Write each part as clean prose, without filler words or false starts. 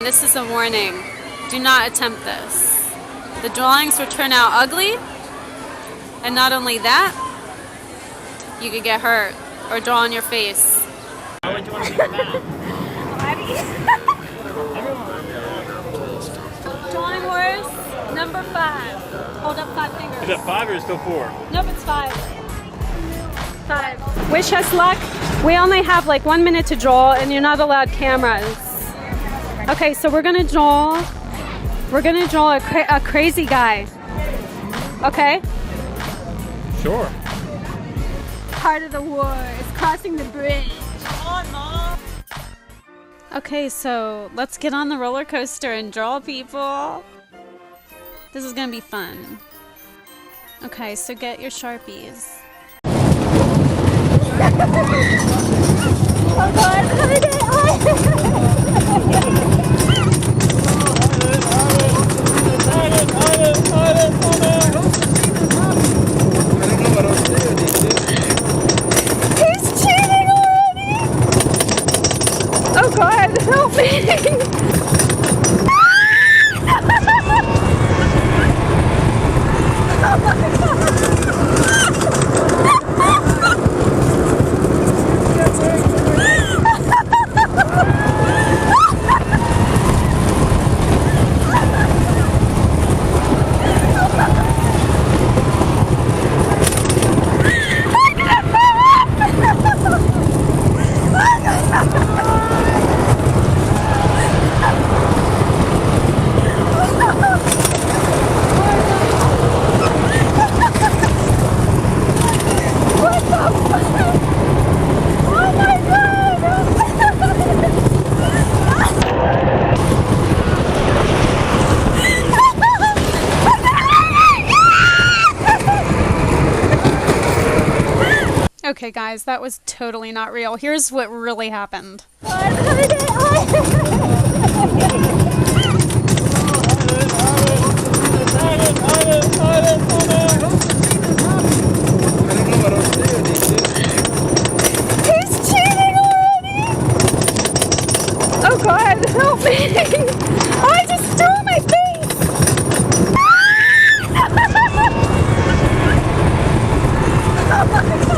This is a warning. Do not attempt this. The drawings will turn out ugly, and not only that, you could get hurt or draw on your face. Why would you want to do that? Drawing horse, number 5. Hold up 5 fingers. Is it 5 or is it still 4? Nope, it's 5. 5. Wish us luck. We only have like 1 minute to draw, and you're not allowed cameras. Okay, so we're gonna draw a crazy guy. Okay? Sure. Part of the war is crossing the bridge. Come on, Mom. Okay, so let's get on the roller coaster and draw people. This is gonna be fun. Okay, so get your Sharpies. Oh God, he's cheating already! Oh God, help me! Oh my God! Okay guys, that was totally not real. Here's what really happened. He's cheating already! Oh God, help me! I just stole my face! Oh my God!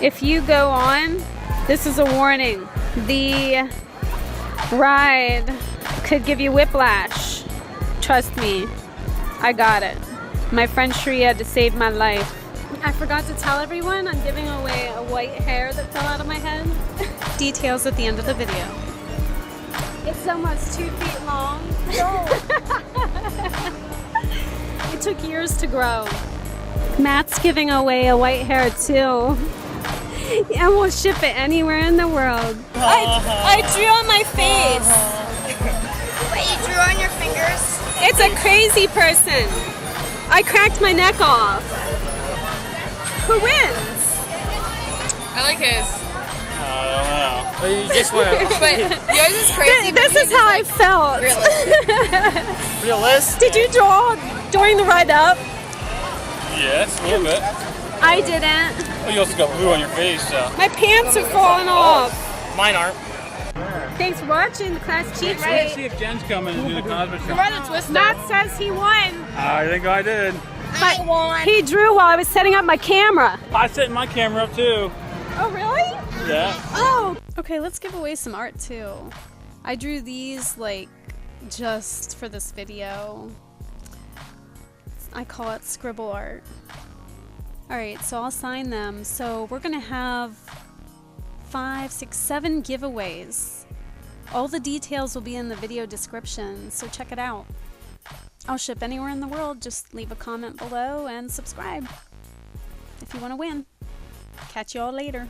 If you go on, this is a warning. The ride could give you whiplash. Trust me, I got it. My friend Shri had to save my life. I forgot to tell everyone I'm giving away a white hair that fell out of my head. Details at the end of the video. It's almost 2 feet long. No. It took years to grow. Matt's giving away a white hair too. And we'll ship it anywhere in the world. I drew on my face. Wait, you drew on your fingers? It's a crazy person. I cracked my neck off. Who wins? I like his. I don't know. Well, you just went. But yours is crazy. This is how I felt. Realistic? Did you draw during the ride up? Yes, a little bit. I didn't. Well, you also got blue on your face, so. My pants are falling off. Mine aren't. Thanks for watching the class Let's Cheapskate. see if Jen's coming to do the Cosmic Show. Matt says he won. I think I did. But he drew while I was setting up my camera. I set my camera up too. Oh, really? Yeah. Oh. Okay, let's give away some art too. I drew these like just for this video. I call it Scribble art. Alright, so I'll sign them. So we're gonna have 5, 6, 7 giveaways. All the details will be in the video description, so check it out. I'll ship anywhere in the world. Just leave a comment below and subscribe if you want to win. Catch you all later.